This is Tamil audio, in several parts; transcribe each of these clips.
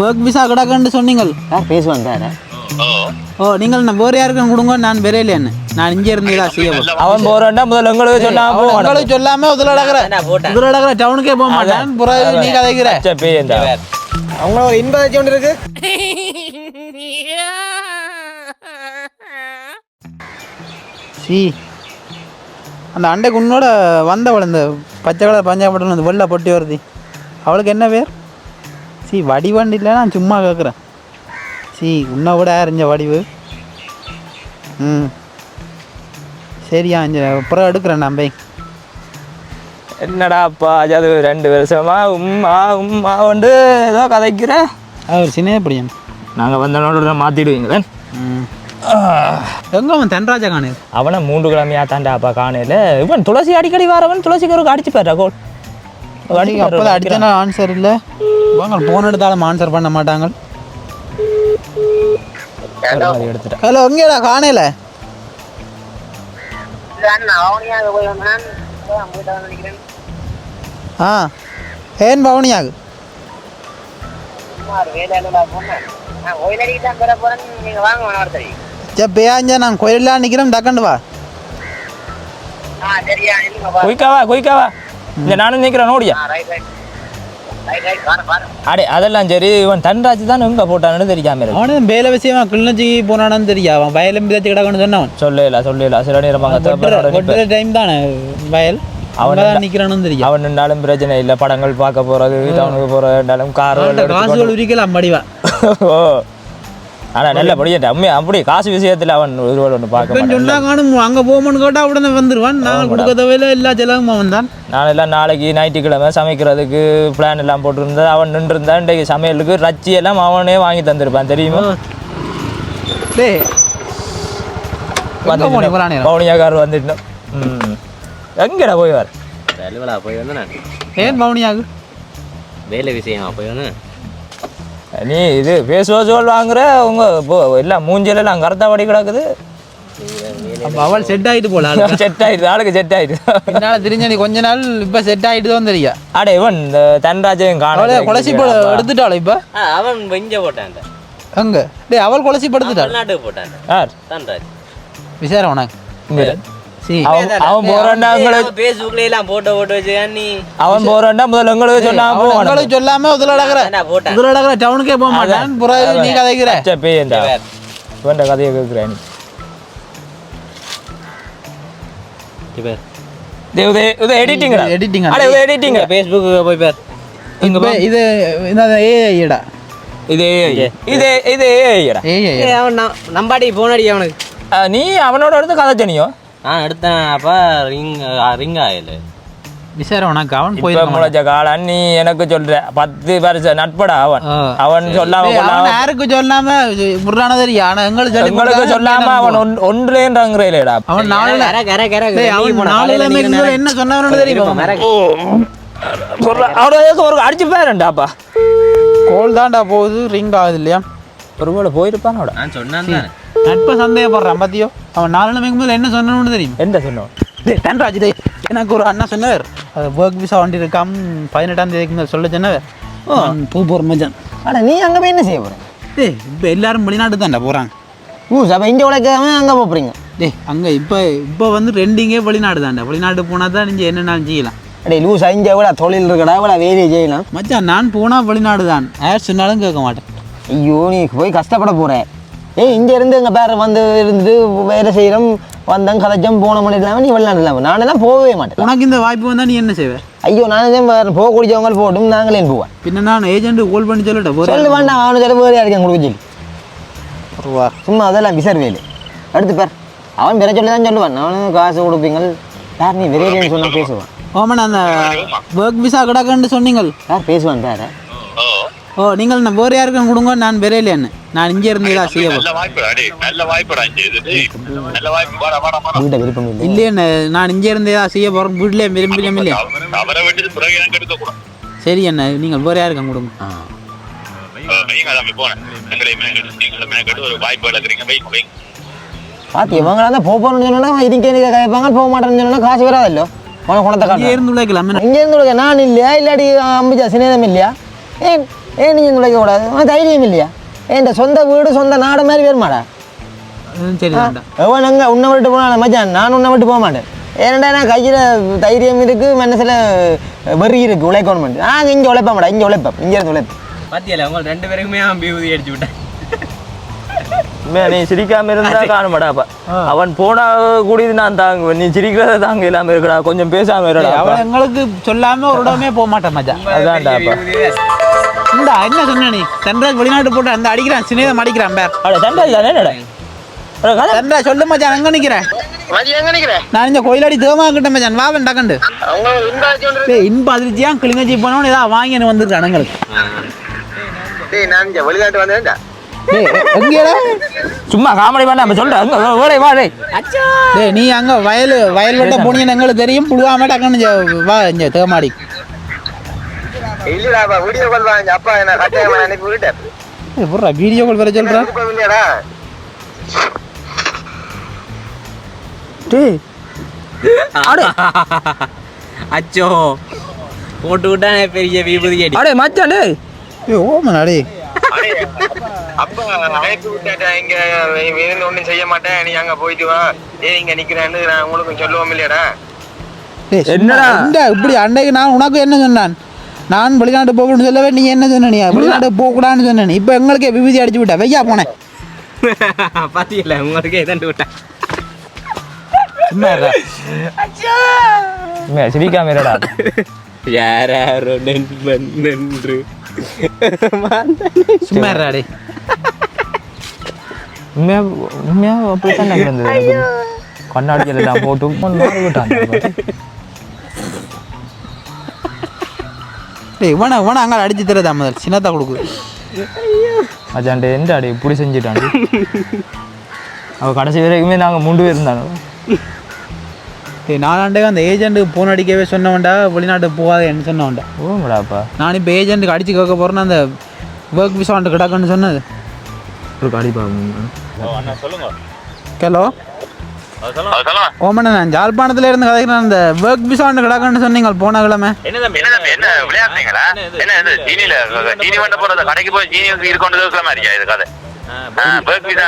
ஒர்க் விசா கிடக்குன்னு சொன்னீங்கள். பேசுவான் சார். ஓ நீங்கள் நான் வேறு யாருக்கும் கொடுங்க, நான் விரையிலேன்னு நான் இங்கே இருந்து தான் செய்ய போகிறேன். அவன் போகிறேன்டா முதல்ல உங்களுக்கு சொல்லாம உங்களுக்கு சொல்லாமல் முதலடக்கிற டவுனுக்கே போக மாட்டேன். புறம் நீ கதைக்கிற அவங்க ஒரு இன்பம் ஒன்று இருக்கு. சி அந்த அண்டைக்கு உன்னோட வந்தவள் இந்த பச்சை கலர் பஞ்சாபட்டம் அந்த வெள்ளை பொட்டி வருது, அவளுக்கு என்ன பேர்? சி வடிவண்டு இல்லை, நான் சும்மா கேட்குறேன். சி உன்னை விட அறிஞ்ச வடிவு. சரியா அப்புறம் எடுக்கிறேன் நான் போய். என்னடாப்பா அது 2 வருஷமா உம்மா வந்து ஏதோ கதைக்கிற. அவர் சின்ன பிடிக்கும். நாங்கள் வந்தனோட மாற்றிடுவீங்களே. எங்கே அவன் தன்ராஜா காணு? அவனை 3 கிழமையா தாண்டாப்பா காணையில். இவன் துளசி அடிக்கடி வரவன் துளசிக்கு அடிச்சு போயிடுறா கோல். அப்போ அடித்தனா ஆன்சர் இல்லை. வாங்க போன் எடுத்தாலும் ஆன்சர் பண்ண மாட்டாங்க. எடுத்துட்டேன். ஹலோ எங்கேடா காணையில்? ஏன் பவனியாகு பேஞ்சா நான் கோயிலெலாம் நிற்கிறேன். டக்கண்டு வா. குயிக்காவா இல்லை நானும் நிற்கிறேன் நோடியா. அடே அதெல்லாம் சரி. இவன் தன்ராஜ் தான் எங்கே போட்டானு தெரியாம அவனு வேலை விஷயமா கிளிநொச்சி போனானு தெரியா. அவன் வயலும் பிதாச்சு கிடக்குன்னு சொன்னவன். சொல்லல சில நேரம் டைம் தானே வயல் அவன் தான் நிற்கிறானு தெரியும். அவன் நின்றாலும் பிரச்சனை இல்லை. படங்கள் பார்க்க போகிறது, டவுனுக்கு போகிறதாலும் காசுகள் உரிக்கலாம் படிவா. ஓ ஆனால் நல்ல படிக்கட்ட அம்மையா. அப்படி காசு விஷயத்தில் அவன் ஒன்று பார்க்க சொன்னா காணும். அங்கே போகணும்னு கேட்டால் உடனே வந்துடுவான். நான் கொடுக்க தேவையில்ல, எல்லா செலவும் அவன் தான். நான் எல்லாம் நாளைக்கு ஞாயிற்றுக்கிழமை சமைக்கிறதுக்கு பிளான் எல்லாம் போட்டுருந்தேன். அவன் நின்றுருந்தான். இன்றைக்கு சமையலுக்கு ரச்சி எல்லாம் அவனே வாங்கி தந்திருப்பான் தெரியுமா. பவுனியாக்கார் வந்துட்டோம். எங்கடா போய் வர வேலை போய் வந்து நான் ஏன் பவுனியாகு வேலை விஷயமா போய் வந்து நீ இது ஃபேஸ் வாஷ் வாங்குற உங்கள் எல்லாம் மூஞ்சிலெல்லாம் கருத்தா படி கிடக்குது. அவள் செட் ஆகிட்டு போல. செட் ஆகிடுது, ஆளுக்கு செட் ஆகிடுது. என்னால் தெரிஞ்ச நீ கொஞ்ச நாள் இப்போ செட் ஆகிட்டு தான் தெரியா. அடே இவன் இந்த தன்ராஜையும் காண கொலசி எடுத்துட்டாள். இப்போ அவன் வெஞ்ச போட்டான். அங்கே டே அவள் கொலசி படுத்துட்டாள். நாட்டுக்கு போட்டான். யார்? தன்ராஜ். விசாரம் உனக்கு அவன் போறான்டா. பேஸ்புக்ல எல்லாம் போட்டோ வச்சு நீ அவன் போறான்டா. முதல்ல உங்களுக்கு சொல்லாம முதலடக்கிற டவுனுக்கே போக மாட்டேன். புறம் நீ கதைக்கிற பேயண்டா இவன் கதையை கேட்கிறேன். எடிட்டிங் பேஸ்புக் போய் பேர் இது ஏஐடா. அவன் நம்பாடி போன் அடி அவனுக்கு. நீ அவனோட எடுத்து கதை சொன்னியோ? நான் எடுத்தேன். அப்போ ரிங் ஆயில் விசாரம் உனக்கு அவன் போய் முளைச்ச காலன். நீ எனக்கு சொல்ற 10 வருஷம் நட்படா அவன். அவன் சொல்லாம யாருக்கு சொல்லாம முறான தெரியும். ஆனா எங்களுக்கு சொல்லாம அவன் ஒன்றுலேன்றா. அவன் என்ன சொன்னவனு தெரியும். ஒரு அடிச்சு பேரண்டாப்பா. கோல் தான்டா போகுது, ரிங் ஆகுது இல்லையா? ஒருவேளை போயிருப்பான். நான் சொன்னேன் நட்பை சந்தேகப்படுறான் பத்தியோ. அவன் 4 நாளைக்கு முதல்ல என்ன சொன்னு தெரியும். என்ன சொன்னோம்? தன்ராஜ் எனக்கு ஒரு அண்ணா சொன்னவர், அது ஒர்க் விசா வண்டி இருக்காம் 18ஆம் தேதிக்கு சொல்ல சொன்னவர். பூ போகிற மச்சான். ஆனால் நீ அங்கே போய் என்ன செய்ய போகிறேன்? இப்போ எல்லாரும் வெளிநாட்டு தான்டா போகிறாங்க. அப்போ இங்கே உழைக்காம அங்கே போகிறீங்க? அங்கே இப்போ வந்து ரெண்டிங்கே வெளிநாடு தான்டா. வெளிநாட்டு போனால் தான் நீங்கள் என்னென்னாலும் செய்யலாம். லூஸ் அஞ்சு விட தொழில் இருக்கடா விட வேலையை செய்யலாம். மச்சான் நான் போனால் வெளிநாடு தான். யார் சொன்னாலும் கேட்க மாட்டேன். ஐயோ நீ போய் கஷ்டப்பட போகிறேன். இங்கே இருந்து எங்கள் பேர் வந்து இருந்து வேலை செய்கிறோம், வந்தேன் கதைச்சம் போன மணி இல்லாமல் நீ வெளிநாடு இல்லாமல் நானெல்லாம் போகவே மாட்டேன். உனக்கு இந்த வாய்ப்பு வந்தால் நீ என்ன செய்வேன்? ஐயோ நான் போக குடிச்சவங்க போட்டும் நாங்களே போவேன். பின்ன நான் ஏஜென்ட்டு கால் பண்ணி சொல்லிட்டேன். சொல்லு வேண்டாம், அவனு சொல்ல வேறு இருக்கேன் கொடுக்க சொல்லி சும்மா அதெல்லாம் விசாரிவேலு அடுத்து பேர் அவன் வேற சொல்லி தான் சொல்லுவான். அவனும் காசு கொடுப்பீங்கள். யார் நீ விரையிலேன்னு சொன்னால் பேசுவான். ஓமன் அந்த ஒர்க் விசா கிடக்குன்னு சொன்னீங்கள். யார் பேசுவான் சார்? ஓ நீங்கள் நான் வேறு யாருக்கும் கொடுங்க, நான் விரையிலேன்னு நான் இங்கே இருந்து தான் செய்ய விருப்பம் இல்லை இல்லையே. நான் இங்கே இருந்து தான் செய்ய போகிறேன். வீட்டிலே விரும்பலையும் இல்லையா? சரி என்ன நீங்கள் வேறு யாருக்கும் கொடுங்க. பாத்தி இவங்களா தான் போகணும்னு சொன்னா இதுக்கே கேட்பாங்க. போக மாட்டேன்னு சொன்னா காசு வராதல்லோ. உனக்கு குணத்தை காட்டு இருந்து உழைக்கலாம். இங்கே இருந்து உழைக்க நான் இல்லையா? இல்லாடி அம்பிச்சா சினேதம் இல்லையா? ஏன் ஏன் நீங்கள் உழைக்கக்கூடாது உனக்கு தைரியம் இல்லையா ஏன் சொந்த வீடு சொந்த நாடு மாதிரி வருமாடா சரி எவன் அங்கே உன்னை விட்டு போனாலும் மச்சான் நான் உன்னை விட்டு போக மாட்டேன் ஏன்டா நான் கையில் தைரியம் இருக்குது மனசில் வெறி இருக்குது உழைக்கணும் நாங்கள் இங்கே உழைப்போம்டா இங்கே உழைப்போம் இங்கே இருந்து உழைப்போம் பாத்தியல அவங்க 2 பேருக்குமே விபூதி அடிச்சு விட்டேன் நீ சிரிக்காம இருந்தா காணுமாடாப்பா அவன் போனா கூடியது நான் தாங்குவேன் நீ சிரிக்கிறத தாங்க இல்லாம இருக்கடா கொஞ்சம் பேசாம இருக்கடா அவன் எங்களுக்கு சொல்லாம ஒரு இடமே போக மாட்டேன் மச்சான் அதான்டாப்பா இந்த என்ன சொன்ன நீ சந்திராஜ் வெளிநாட்டு போட்டு அந்த அடிக்கிறான் சின்னதம் அடிக்கிறான் பேர் அட சண்டாஜ் தானே என்னடா சந்திரா சொல்லு மச்சான் எங்க நிக்கிறேன் நான் இந்த கோயிலாடி தேவமா கிட்ட மச்சான் வா வேண்டாக்கண்டு இன்ப அதிர்ச்சியா கிளிங்கச்சி போனோன்னு ஏதாவது வாங்கின்னு வந்திருக்கான் எங்களுக்கு வெளிநாட்டு வந்தேன்டா எங்கேடா சும்மா காமெடி பண்ண நம்ம சொல்றேன் ஓடே வா டேய் டேய் நீ அங்க வயல் வெட்ட போனீங்கன்னு எங்களுக்கு தெரியும் புழுவாம டக்குன்னு வா இங்க தேமாடி இல்லடா வீடியோ கால் வாங்க அப்பா என்ன கட்டாயமா அனுப்பி விட்டேன் போடுறா வீடியோ கால் வர சொல்றா இல்லையாடா டேய் அச்சோ போட்டு விட்டானே பெரிய விபூதி அடி அடே மச்சான் டேய் ஓமனா டேய் அப்பா அழைப்பு விட்டாட்டா இங்க வேறு ஒன்றும் செய்ய மாட்டேன் நீ அங்க போயிட்டு வா இங்க நிக்கிறேன்னு நான் உங்களுக்கு சொல்லுவோம் இல்லையாடா என்னடா இந்த இப்படி அன்றைக்கு நான் உனக்கு என்ன சொன்னான் நான் வெளிநாட்டு போகணும்னு சொல்லவே நீ என்ன சொன்ன நீ வெளிநாட்டு போகக்கூடாதுன்னு சொன்னேன் இப்போ எங்களுக்கே விபூதி அடிச்சு விட்டா வெய்யா போனேன் பாத்தீங்களா உங்களுக்கு எதாண்டு விட்டேன் சிரிக்காம இருடா யாரோ நின்று சும்மா டே உண்மையா அப்படித்தான் நடந்தது கண்ணாடிகள் எல்லாம் போட்டு விட்டான் டேய் இவனை அங்கே அடிச்சு தரதா முதல் சின்னத்தா கொடுக்குது அஜாண்டே எந்த அடி இப்படி செஞ்சுட்டான் அவள் கடைசி வரைக்குமே நாங்கள் 3 பேர் இருந்தாங்க டேய் நாலாண்டே அந்த ஏஜென்ட்டுக்கு ஃபோன் அடிக்கவே சொன்னவன்டா வெளிநாட்டுக்கு போகாதேன்னு சொன்னவன்டா ஓமடாப்பா நான் இப்போ ஏஜென்ட்டுக்கு அடிச்சு கேட்க போகிறேன்னா அந்த ஒர்க் விசா வந்துட்டு கிடக்குன்னு சொன்னது ஒரு காடி பாருங்க ஹலோ ஓமண்ணா நான் ஜாழ்ப்பாணத்துல இருந்து கதைக்கிறேன் அந்த ஒர்க் விசா வந்துட்டு கிடக்குன்னு சொன்னீங்க போன கிழமை என்ன விளையாடுறீங்களா என்ன இது சீனியில சீனி வண்ட போறது கடைக்கு போய் சீனி இருக்கொண்டு இருக்கிற மாதிரியா இது கதை ஒர்க் விசா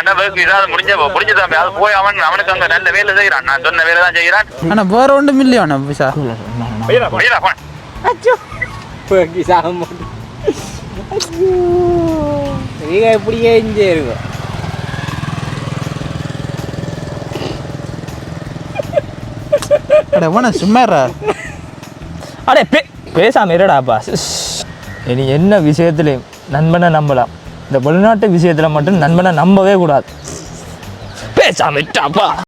அது முடிஞ்ச தம்பி அது போய் அவனுக்கு அங்க நல்ல வேலை செய்யறான் நான் சொன்ன வேலை தான் செய்யறான் ஆனால் வேற ஒன்றும் இல்லையா அண்ணா விசா எப்படியே இங்கே இருக்கும் அட வேணா சும்மாரா அடே பேசாம இருடாப்பா இனி என்ன விஷயத்துலையும் நண்பனை நம்பலாம் இந்த வெளிநாட்டு விஷயத்துல மட்டும் நண்பனை நம்பவே கூடாது பேசாம